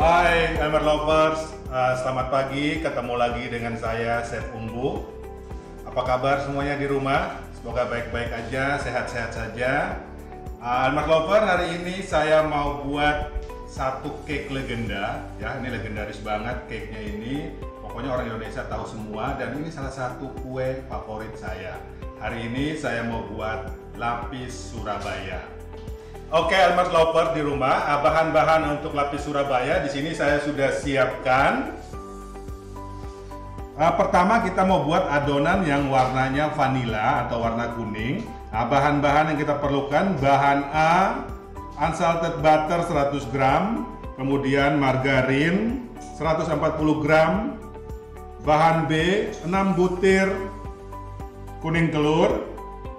Hai Elmer Lovers, selamat pagi, ketemu lagi dengan saya Chef Umbu. Apa kabar semuanya di rumah? Semoga baik-baik aja, sehat-sehat saja. Elmer Lovers, hari ini saya mau buat satu cake legenda. Ya, ini legendaris banget cake-nya ini. Pokoknya orang Indonesia tahu semua dan ini salah satu kue favorit saya. Hari ini saya mau buat lapis Surabaya. Oke, Elmer Lovers di rumah, bahan-bahan untuk lapis Surabaya di sini saya sudah siapkan. Pertama kita mau buat adonan yang warnanya vanila atau warna kuning. Bahan-bahan yang kita perlukan, bahan A, unsalted butter 100 gram, kemudian margarin 140 gram, bahan B, 6 butir kuning telur,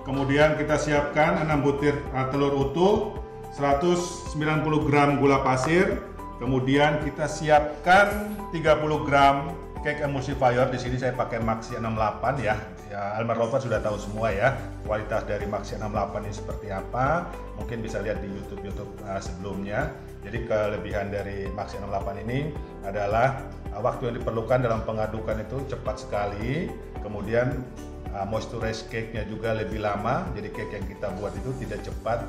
kemudian kita siapkan 6 butir telur utuh, 190 gram gula pasir, kemudian kita siapkan 30 gram cake emulsifier. Di sini saya pakai Maxi 68 ya. Ya, Elmer Lovers sudah tahu semua ya kualitas dari Maxi 68 ini seperti apa. Mungkin bisa lihat di YouTube sebelumnya. Jadi kelebihan dari Maxi 68 ini adalah waktu yang diperlukan dalam pengadukan itu cepat sekali. Kemudian moisturize cake-nya juga lebih lama, jadi cake yang kita buat itu tidak cepat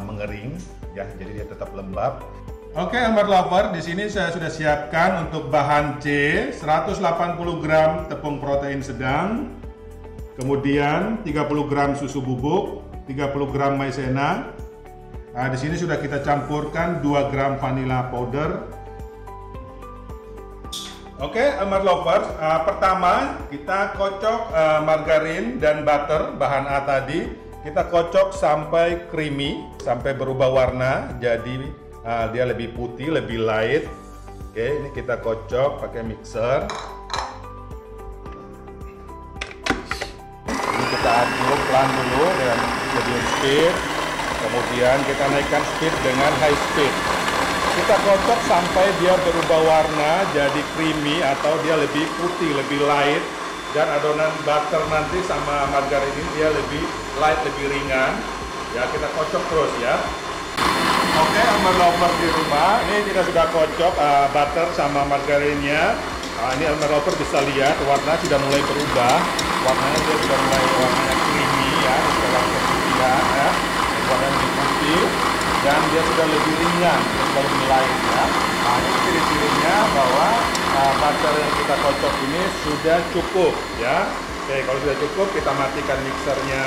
mengering ya, jadi dia tetap lembab. Oke, Elmer Lovers, di sini saya sudah siapkan untuk bahan C 180 gram tepung protein sedang, kemudian 30 gram susu bubuk, 30 gram maizena. Di sini sudah kita campurkan 2 gram vanilla powder. Oke, Elmer Lovers, pertama kita kocok margarin dan butter, bahan A tadi. Kita kocok sampai creamy, sampai berubah warna, jadi dia lebih putih, lebih light. Oke, ini kita kocok pakai mixer. Ini kita aduk pelan dulu dengan medium speed, kemudian kita naikkan speed dengan high speed. Kita kocok sampai dia berubah warna jadi creamy atau dia lebih putih, lebih light, dan adonan butter nanti sama margarin ini dia lebih light, lebih ringan. Ya, kita kocok terus ya. Oke, Elmer Lovers di rumah, ini kita sudah kocok butter sama margarinnya. Ini Elmer Lovers bisa lihat warna sudah mulai berubah. Warnanya dia sudah mulai warnanya creamy ya, sudah keputihan ya. Warnanya lebih putih. Dan dia sudah lebih ringan, dia sudah lebih light ya. Ini ciri-cirinya bahwa butter yang kita kocok ini sudah cukup ya. Oke, kalau sudah cukup kita matikan mixernya,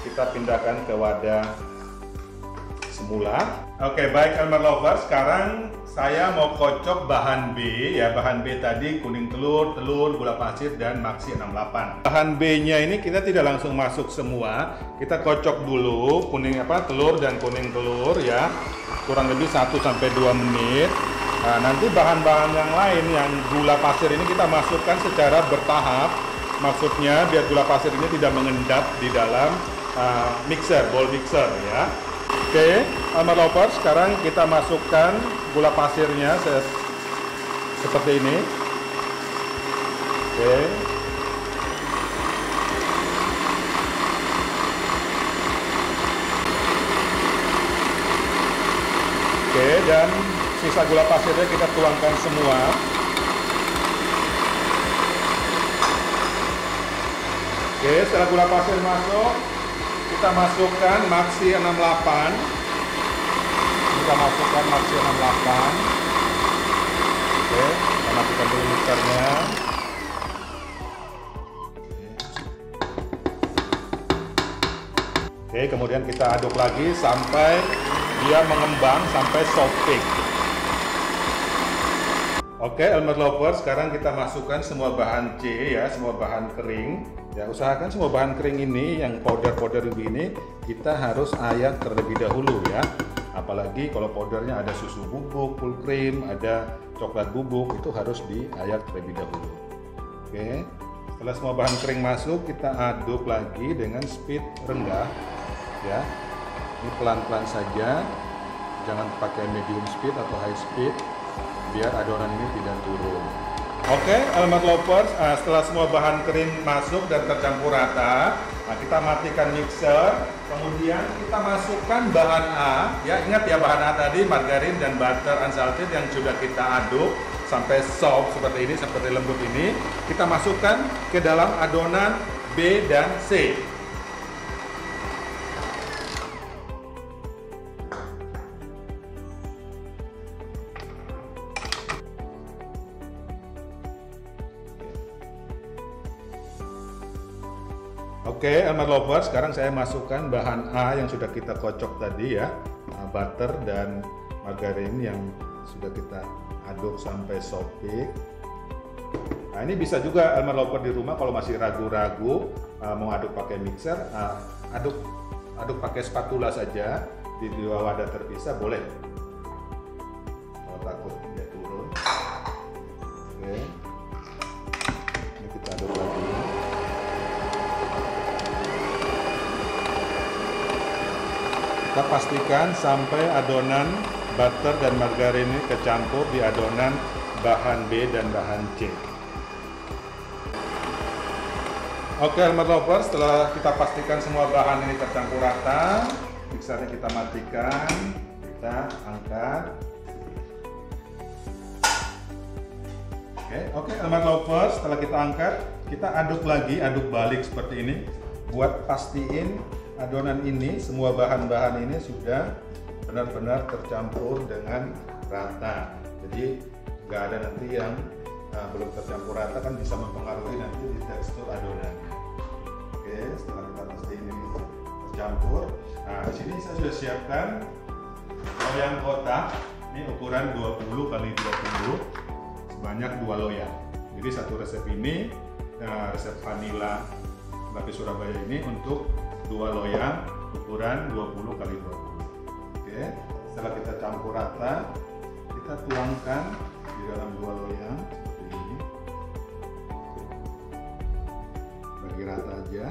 kita pindahkan ke wadah semula. Oke, baik Elmer Lovers, sekarang saya mau kocok bahan B ya. Bahan B tadi kuning telur, gula pasir, dan Maxi 68. Bahan B-nya ini kita tidak langsung masuk semua. Kita kocok dulu telur dan kuning telur ya. Kurang lebih 1-2 menit. Nanti bahan-bahan yang lain yang gula pasir ini kita masukkan secara bertahap. Maksudnya biar gula pasir ini tidak mengendap di dalam bowl mixer ya. Oke, Elmer Lovers, sekarang kita masukkan gula pasirnya seperti ini. Oke. Oke, dan sisa gula pasirnya kita tuangkan semua. Oke, setelah gula pasir masuk, kita masukkan Maxi 68. Kita masukkan Maxi 68. Oke, kita matikan dulu mixernya. Oke, kemudian kita aduk lagi sampai dia mengembang, sampai soft cake. Oke, Elmer Lovers, sekarang kita masukkan semua bahan C ya, semua bahan kering. Ya, usahakan semua bahan kering ini yang powder-powder begini kita harus ayak terlebih dahulu ya. Apalagi kalau powdernya ada susu bubuk, full cream, ada coklat bubuk, itu harus diayak terlebih dahulu. Oke. Setelah semua bahan kering masuk, kita aduk lagi dengan speed rendah ya. Ini pelan-pelan saja. Jangan pakai medium speed atau high speed biar adonan ini tidak turun. Oke, Almond Lovers, setelah semua bahan kering masuk dan tercampur rata, kita matikan mixer. Kemudian kita masukkan bahan A. Ya, ingat ya, bahan A tadi margarin dan butter unsalted yang sudah kita aduk sampai soft seperti ini, seperti lembut ini. Kita masukkan ke dalam adonan B dan C. Oke, Almond Lovers, sekarang saya masukkan bahan A yang sudah kita kocok tadi ya, butter dan margarin yang sudah kita aduk sampai soft peak. Nah, ini bisa juga Almond Lovers di rumah kalau masih ragu-ragu mau aduk pakai mixer, aduk pakai spatula saja di dua wadah terpisah boleh. Kalau takut dia turun. Oke, ini kita aduk lagi. Kita pastikan sampai adonan butter dan margarin ini kecampur di adonan bahan B dan bahan C. Oke, Almond Lovers, setelah kita pastikan semua bahan ini tercampur rata, mixernya kita matikan, kita angkat. Oke, Almond Lovers, setelah kita angkat, kita aduk lagi, aduk balik seperti ini, buat pastiin adonan ini, semua bahan-bahan ini sudah benar-benar tercampur dengan rata. Jadi nggak ada nanti yang belum tercampur rata, kan bisa mempengaruhi nanti di tekstur adonannya. Oke, setelah kita pastiin ini tercampur, nah di sini saya sudah siapkan loyang kotak. Ini ukuran 20 x 20 sebanyak 2 loyang. Jadi satu resep ini, resep vanilla lapis Surabaya ini untuk 2 loyang ukuran 20 x 20. Oke, setelah kita campur rata, kita tuangkan di dalam 2 loyang seperti ini. Bagi rata aja.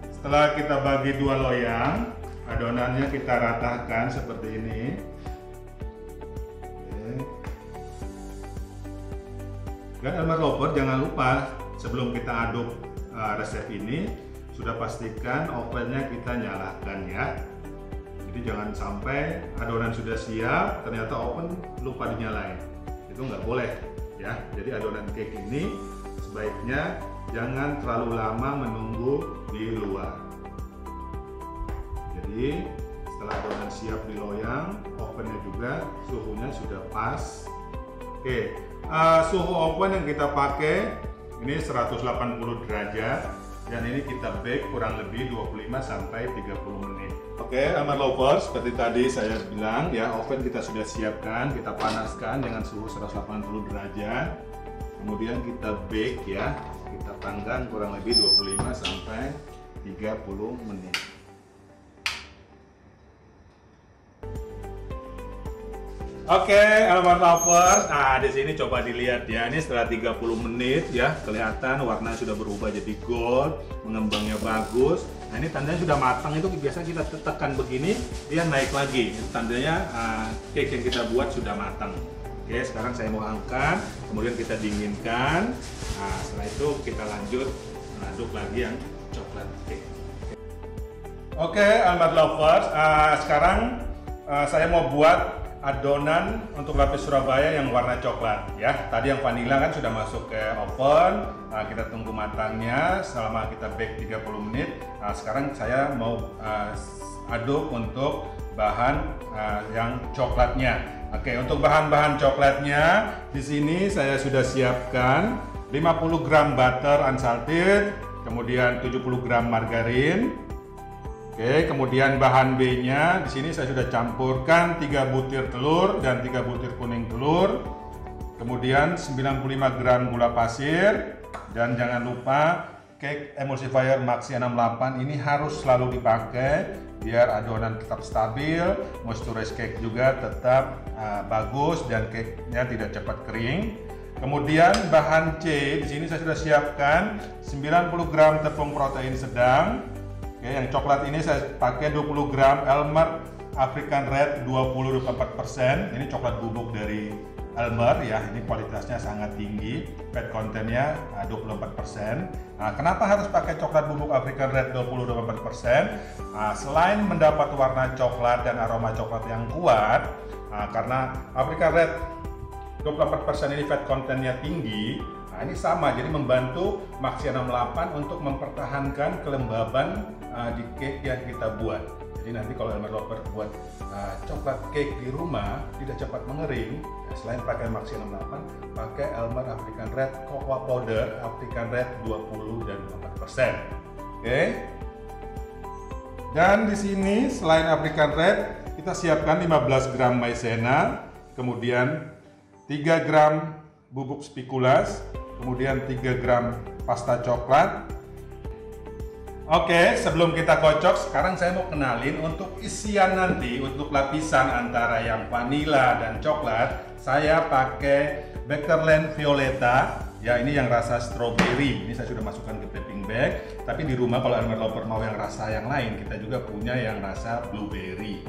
Setelah kita bagi 2 loyang, adonannya kita ratakan seperti ini. Dan Almond Lovers, jangan lupa sebelum kita aduk resep ini, sudah pastikan ovennya kita nyalakan ya. Jadi jangan sampai adonan sudah siap, ternyata oven lupa dinyalain. Itu nggak boleh ya. Jadi adonan cake ini sebaiknya jangan terlalu lama menunggu di luar. Jadi setelah adonan siap di loyang, ovennya juga suhunya sudah pas. Oke, suhu oven yang kita pakai ini 180 derajat dan ini kita bake kurang lebih 25 sampai 30 menit. Oke, Almond Lovers, seperti tadi saya bilang ya, oven kita sudah siapkan, kita panaskan dengan suhu 180 derajat. Kemudian kita bake ya, kita panggang kurang lebih 25 sampai 30 menit. Oke, Almond Lovers. Nah, di sini coba dilihat ya. Ini setelah 30 menit ya, kelihatan warna sudah berubah jadi gold, mengembangnya bagus. Nah, ini tandanya sudah matang. Itu biasa kita tekan begini, dia naik lagi. Itu tandanya cake yang kita buat sudah matang. Oke, sekarang saya mau angkat, kemudian kita dinginkan. Nah, setelah itu kita lanjut mengaduk lagi yang coklat cake. Oke, Almond Lovers. Sekarang saya mau buat adonan untuk lapis Surabaya yang warna coklat ya. Tadi yang vanilla kan sudah masuk ke oven. Nah, kita tunggu matangnya selama kita bake 30 menit. Nah, sekarang saya mau aduk untuk bahan yang coklatnya. Oke, untuk bahan-bahan coklatnya di sini saya sudah siapkan 50 gram butter unsalted, kemudian 70 gram margarin. Oke, kemudian bahan B-nya di sini saya sudah campurkan 3 butir telur dan 3 butir kuning telur. Kemudian 95 gram gula pasir dan jangan lupa cake emulsifier Maxi 68 ini harus selalu dipakai biar adonan tetap stabil, moisturize cake juga tetap bagus dan cake-nya tidak cepat kering. Kemudian bahan C, di sini saya sudah siapkan 90 gram tepung protein sedang. Oke, yang coklat ini saya pakai 20 gram Elmer African Red 20-24%. Ini coklat bubuk dari Elmer ya, ini kualitasnya sangat tinggi, fat content-nya 24%. Nah, kenapa harus pakai coklat bubuk African Red 20-24%? Nah, selain mendapat warna coklat dan aroma coklat yang kuat, karena African Red 24% ini fat content-nya tinggi, nah ini sama, jadi membantu Maxia 68 untuk mempertahankan kelembaban di cake yang kita buat. Jadi nanti kalau Elmer Lover buat coklat cake di rumah tidak cepat mengering, ya, selain pakai Maxia 68, pakai Elmer African Red Cocoa Powder African Red 20 dan 4%. Oke. Dan di sini selain African Red, kita siapkan 15 gram maizena, kemudian 3 gram bubuk spikulas, kemudian 3 gram pasta coklat. Oke, sebelum kita kocok, sekarang saya mau kenalin untuk isian nanti, untuk lapisan antara yang vanila dan coklat, saya pakai Bakerland Violeta. Ya, ini yang rasa strawberry. Ini saya sudah masukkan ke piping bag. Tapi di rumah kalau Elmer Lover mau yang rasa yang lain, kita juga punya yang rasa blueberry.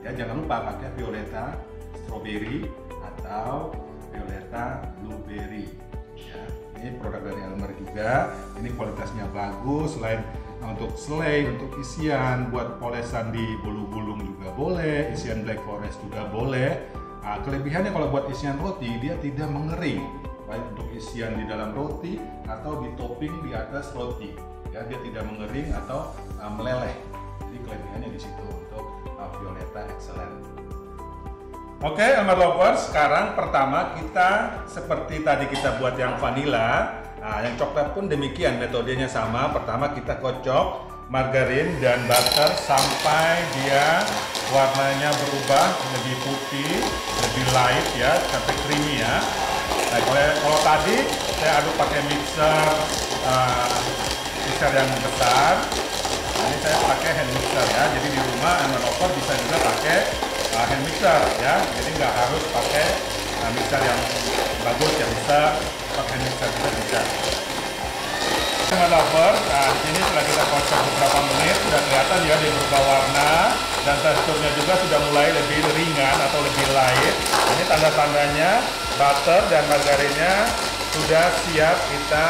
Ya, jangan lupa pakai Violeta strawberry atau Violeta blueberry. Ya, ini produk dari Elmer juga. Ini kualitasnya bagus. Selain untuk selai, untuk isian, buat polesan di bulu-bulung juga boleh. Isian Black Forest juga boleh. Nah, kelebihannya kalau buat isian roti, dia tidak mengering. Baik untuk isian di dalam roti atau di topping di atas roti. Ya, dia tidak mengering atau meleleh. Jadi kelebihannya di situ untuk Violeta Excellent. Oke, Elmer Lovers, sekarang pertama kita seperti tadi kita buat yang vanilla, yang coklat pun demikian, metodenya sama. Pertama kita kocok margarin dan butter sampai dia warnanya berubah lebih putih, lebih light ya, sampai creamy ya. Nah, kalau tadi saya aduk pakai mixer yang besar, ini saya pakai hand mixer ya. Jadi di rumah Elmer Lover bisa juga pakai hand mixer ya, jadi nggak harus pakai mixer yang bagus ya, bisa pakai mixer juga bisa. Elmer Lover, nah di sini setelah kita kocok beberapa menit sudah kelihatan ya dia berubah warna dan teksturnya juga sudah mulai lebih ringan atau lebih light. Ini tanda-tandanya butter dan margarinnya sudah siap kita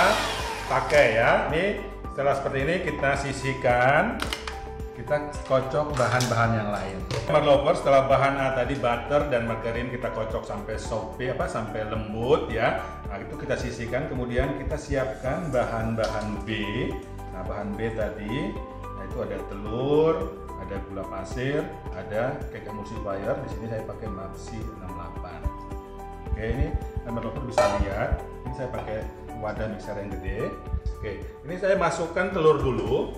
pakai ya. Ini setelah seperti ini kita sisihkan. Kita kocok bahan-bahan yang lain. Elmer Lover, setelah bahan A tadi butter dan margarin kita kocok sampai soupy sampai lembut ya. Nah, itu kita sisihkan, kemudian kita siapkan bahan-bahan B. Nah, bahan B tadi, nah itu ada telur, ada gula pasir, ada cake emulsifier. Di sini saya pakai Maxi 68. Oke, ini Elmer Lover bisa lihat. Ini saya pakai wadah mixer yang gede. Oke, ini saya masukkan telur dulu.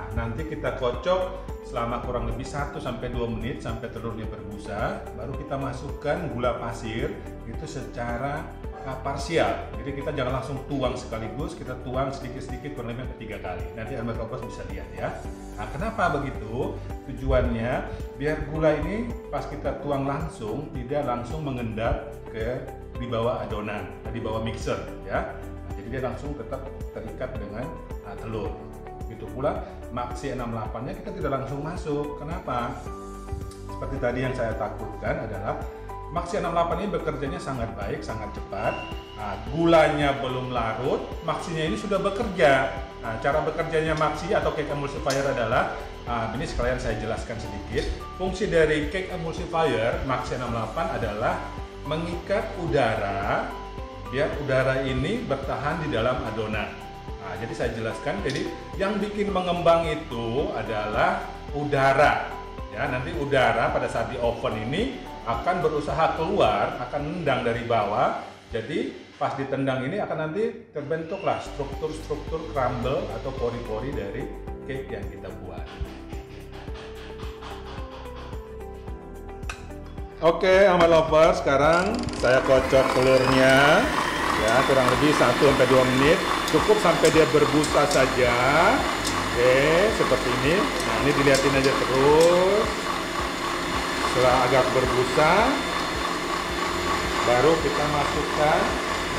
Nanti kita kocok selama kurang lebih 1-2 menit sampai telurnya berbusa, baru kita masukkan gula pasir itu secara parsial. Jadi kita jangan langsung tuang sekaligus, kita tuang sedikit-sedikit kurang lebih 3 kali. Nanti Elmer Lovers bisa lihat ya. Nah, kenapa begitu? Tujuannya biar gula ini pas kita tuang langsung tidak langsung mengendap ke di bawah adonan, di bawah mixer ya. Nah, jadi dia langsung tetap terikat dengan telur. Itu pula Maxi 68-nya kita tidak langsung masuk. Kenapa? Seperti tadi yang saya takutkan adalah Maxi 68 ini bekerjanya sangat baik, sangat cepat. Nah, gulanya belum larut, Maxinya ini sudah bekerja. Nah, cara bekerjanya Maxi atau cake emulsifier adalah, ini sekalian saya jelaskan sedikit. Fungsi dari cake emulsifier Maxi 68 adalah mengikat udara, biar udara ini bertahan di dalam adonan. Nah, jadi saya jelaskan, jadi yang bikin mengembang itu adalah udara. Ya, nanti udara pada saat di oven ini akan berusaha keluar, akan nendang dari bawah. Jadi pas ditendang ini akan nanti terbentuklah struktur-struktur crumble atau pori-pori dari cake yang kita buat. Oke, Elmer Lover, sekarang saya kocok telurnya. Ya, kurang lebih 1-2 menit, cukup sampai dia berbusa saja. Oke, seperti ini. Nah, ini dilihatin aja terus. Setelah agak berbusa, baru kita masukkan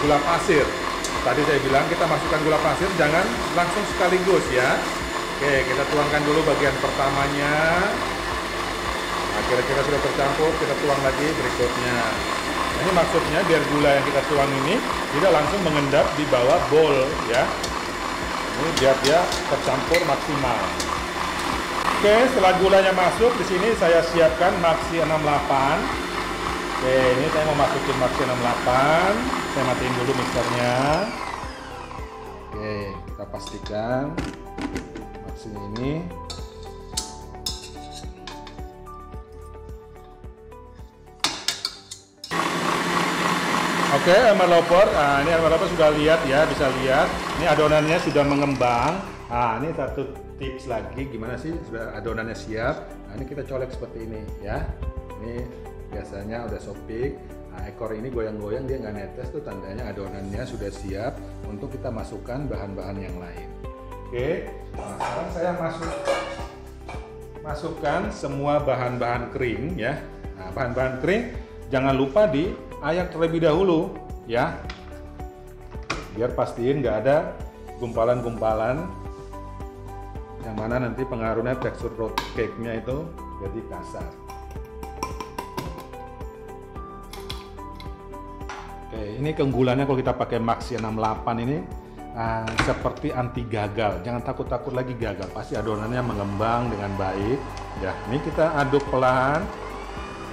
gula pasir. Tadi saya bilang kita masukkan gula pasir, jangan langsung sekaligus ya. Oke, kita tuangkan dulu bagian pertamanya. Nah, kira-kira sudah tercampur, kita tuang lagi berikutnya. Nah, ini maksudnya biar gula yang kita tuang ini tidak langsung mengendap di bawah bowl ya. Ini biar dia tercampur maksimal. Oke, setelah gulanya masuk, di sini saya siapkan Maxi 68. Oke, ini saya mau masukin Maxi 68. Saya matiin dulu mixernya. Oke, kita pastikan Maxi ini. Oke, elmer loper. Nah, ini elmer loper sudah lihat ya, bisa lihat. Ini adonannya sudah mengembang. Nah, ini satu tips lagi, gimana sih sudah adonannya siap. Nah, ini kita colek seperti ini ya. Ini biasanya udah sopik. Nah, ekor ini goyang-goyang, dia nggak netes, tuh tandanya adonannya sudah siap untuk kita masukkan bahan-bahan yang lain. Oke, nah, sekarang saya masukkan semua bahan-bahan kering ya. Nah, bahan-bahan kering jangan lupa diayak terlebih dahulu ya, biar pastiin nggak ada gumpalan-gumpalan yang mana nanti pengaruhnya tekstur cake-nya itu jadi kasar. Oke, ini keunggulannya kalau kita pakai Maxi 68 ini seperti anti gagal. Jangan takut-takut lagi gagal, pasti adonannya mengembang dengan baik. Ya, ini kita aduk pelan.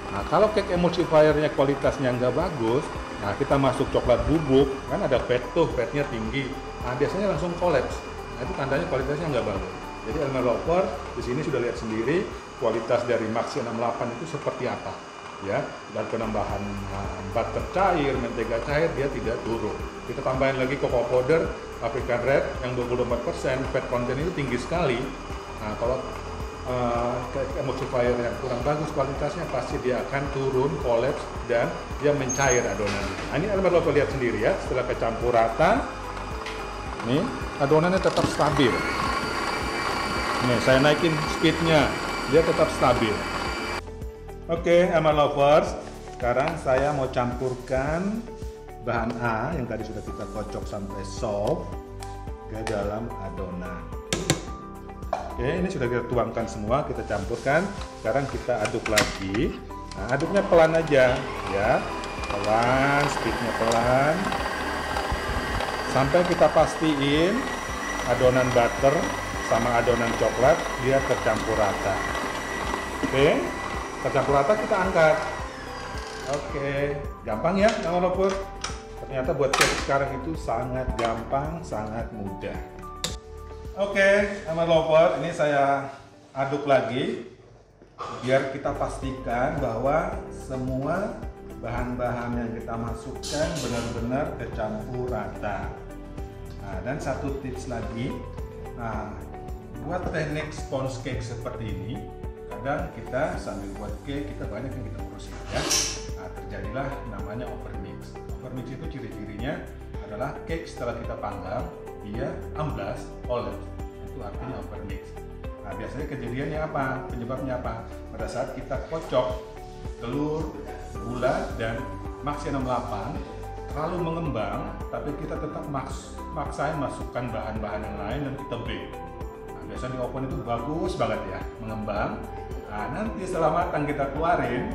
Nah, kalau cake emulsifiernya kualitasnya nggak bagus, nah kita masuk coklat bubuk, kan ada fat tuh, fatnya tinggi. Nah, biasanya langsung kolaps. Nah, itu tandanya kualitasnya nggak bagus. Jadi elmer loper di sini sudah lihat sendiri kualitas dari Maxi 68 itu seperti apa. Ya, dan penambahan butter cair, mentega cair dia tidak turun. Kita tambahin lagi cocoa powder, African red yang 24%, fat content itu tinggi sekali. Nah, kalau emulsifier yang kurang bagus kualitasnya, pasti dia akan turun, kolaps, dan dia mencair adonan. Nah, ini elmer loper lihat sendiri ya, setelah kecampur rata, nih adonannya tetap stabil. Nih, saya naikin speednya, dia tetap stabil. Oke, elmer lovers, sekarang saya mau campurkan bahan A yang tadi sudah kita kocok sampai soft ke dalam adonan. Oke, ini sudah kita tuangkan semua, kita campurkan. Sekarang kita aduk lagi. Nah, aduknya pelan aja ya, pelan, speednya pelan, sampai kita pastiin adonan butter sama adonan coklat dia tercampur rata. Oke, tercampur rata, kita angkat. Oke, gampang ya elmer loper. Ternyata buat cake sekarang itu sangat gampang, sangat mudah. Oke, elmer loper, ini saya aduk lagi biar kita pastikan bahwa semua bahan-bahan yang kita masukkan benar-benar kecampur rata. Nah, dan satu tips lagi, nah, buat teknik sponge cake seperti ini, kadang kita sambil buat cake kita banyak yang kita urusin ya. Nah, terjadilah namanya overmix. Overmix itu ciri-cirinya adalah cake setelah kita panggang dia amblas, olive, itu artinya overmix. Nah, biasanya kejadiannya apa? Penyebabnya apa? Pada saat kita kocok telur, gula, dan Maxi 68 terlalu mengembang, tapi kita tetap maksain masukkan bahan-bahan yang lain dan kita bake. Nah, biasanya di oven itu bagus banget ya, mengembang. Nah, nanti setelah matang kita keluarin,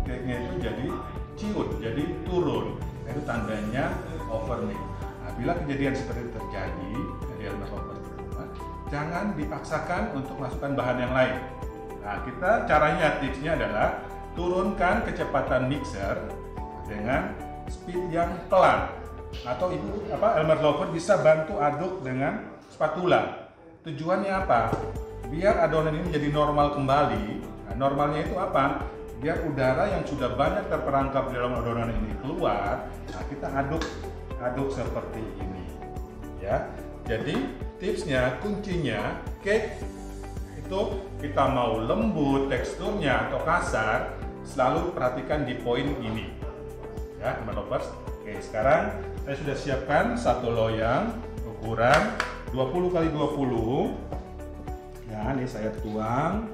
cake-nya itu jadi ciut, jadi turun. Nah, itu tandanya overmix. Nah, bila kejadian seperti itu terjadi, jadi elmer loper di rumah, jangan dipaksakan untuk masukkan bahan yang lain. Nah, kita caranya, tipsnya adalah turunkan kecepatan mixer dengan speed yang pelan. Atau elmer loper bisa bantu aduk dengan spatula. Tujuannya apa? Biar adonan ini jadi normal kembali. Nah, normalnya itu apa? Biar udara yang sudah banyak terperangkap di dalam adonan ini keluar. Nah, kita aduk seperti ini ya. Jadi tipsnya, kuncinya, cake itu kita mau lembut teksturnya atau kasar, selalu perhatikan di poin ini ya, elmer lovers. Oke, sekarang saya sudah siapkan satu loyang ukuran 20x20 ya. Ini saya tuang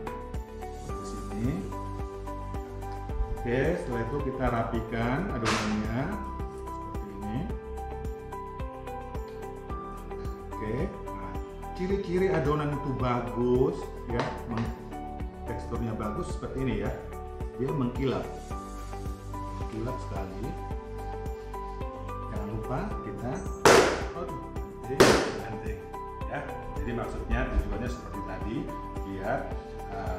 di sini. Oke, setelah itu kita rapikan adonannya seperti ini. ciri-ciri adonan itu bagus ya, teksturnya bagus seperti ini ya, dia mengkilap sekali. Jangan lupa kita banting ya. Jadi maksudnya tujuannya seperti tadi, biar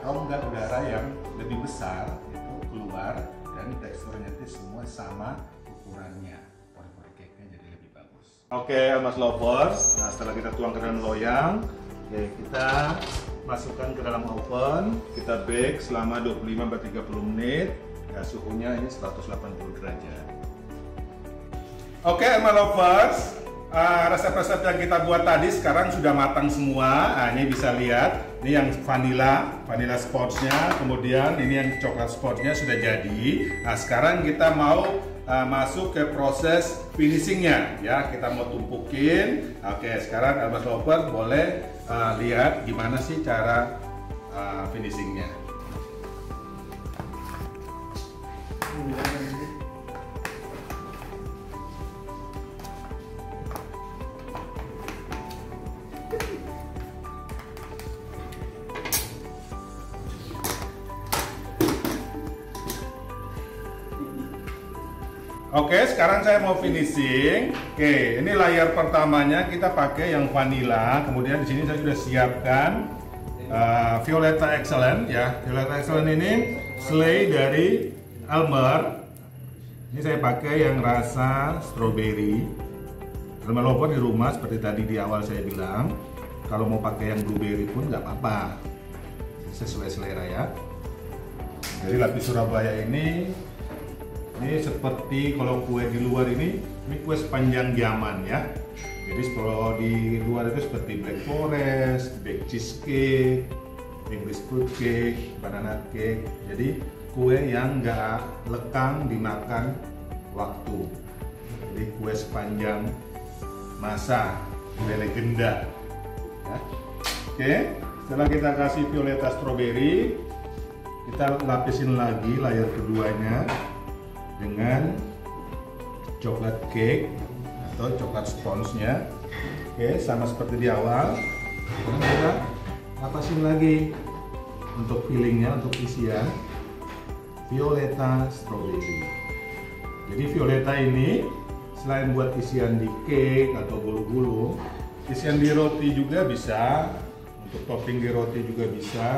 rongga udara yang lebih besar itu keluar dan teksturnya itu semua sama ukurannya. Pori-pori cake-nya jadi lebih bagus. Oke, Elmas Lovers, nah setelah kita tuang ke dalam loyang, oke, kita masukkan ke dalam oven, kita bake selama 25-30 menit. Ya, suhunya ini 180 derajat. Oke, Elmas Lovers, resep-resep yang kita buat tadi sekarang sudah matang semua. Nah, ini bisa lihat, ini yang vanilla sportsnya, kemudian ini yang coklat sportsnya sudah jadi. Nah, sekarang kita mau masuk ke proses finishingnya ya. Kita mau tumpukin. Oke, sekarang Elmas Lovers boleh lihat gimana sih cara finishingnya. Oke, sekarang saya mau finishing. Oke, ini layar pertamanya kita pakai yang vanilla. Kemudian di sini saya sudah siapkan Violeta Excellent ya. Violeta Excellent ini Slay dari Elmer. Ini saya pakai yang rasa strawberry. Elmer Lover di rumah seperti tadi di awal saya bilang, kalau mau pakai yang blueberry pun nggak apa-apa, sesuai selera ya. Jadi lapis Surabaya ini seperti kalau kue di luar ini kue sepanjang zaman ya. Jadi kalau di luar itu seperti black forest, baked cheesecake, English fruit cake, banana cake. Jadi kue yang nggak lekang dimakan waktu. Jadi kue sepanjang masa, kue legenda. Ya. Oke, setelah kita kasih Violeta strawberry, kita lapisin lagi layar keduanya dengan coklat cake atau coklat sponge-nya. Oke, sama seperti di awal. Sekarang kita lapisin lagi untuk fillingnya, untuk isian Violeta strawberry. Jadi Violeta ini selain buat isian di cake atau gulu-gulu, isian di roti juga bisa. Untuk topping di roti juga bisa.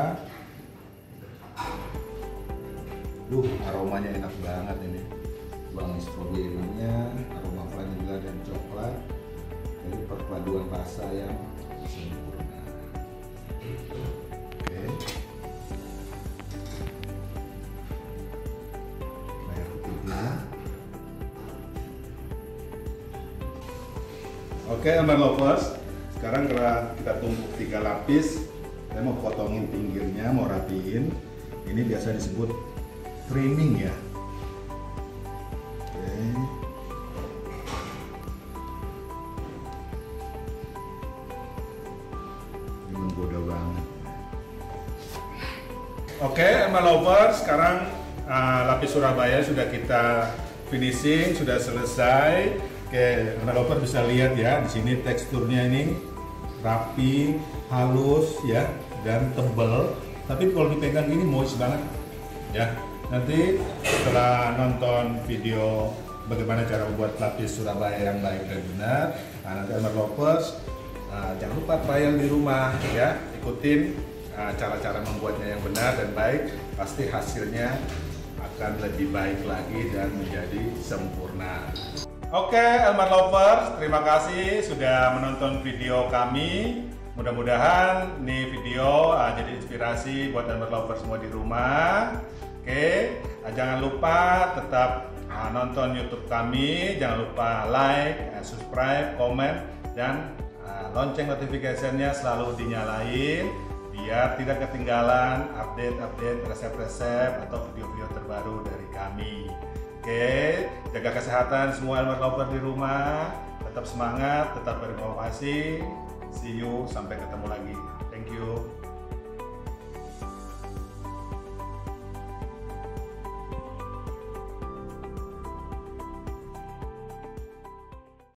Aromanya enak banget ini. Wangi stroberinya, aroma vanilla dan coklat. Jadi perpaduan rasa yang sempurna. Oke. Layar ketiga. Oke, Elmer Lovers. Sekarang kita tumpuk 3 lapis. Saya mau potongin pinggirnya, mau rapiin. Ini biasa disebut trimming ya. Oke. Ini menggoda banget. Oke, Elmer Lovers, sekarang lapis Surabaya sudah kita finishing, sudah selesai. Oke, Elmer Lovers bisa lihat ya, di sini teksturnya ini rapi, halus ya, dan tebal. Tapi kalau dipegang ini moist banget ya. Nanti setelah nonton video bagaimana cara membuat lapis Surabaya yang baik dan benar, nanti Elmer Lovers jangan lupa trial di rumah ya, ikutin cara-cara membuatnya yang benar dan baik, pasti hasilnya akan lebih baik lagi dan menjadi sempurna. Oke, Elmer Lovers, terima kasih sudah menonton video kami. Mudah-mudahan nih video jadi inspirasi buat Elmer Lovers semua di rumah. Oke, jangan lupa tetap nonton YouTube kami, jangan lupa like, subscribe, komen, dan lonceng notifikasinya selalu dinyalain biar tidak ketinggalan update-update resep-resep atau video-video terbaru dari kami. Oke, jaga kesehatan semua Elmer Lovers di rumah, tetap semangat, tetap berinovasi. See you, sampai ketemu lagi. Thank you.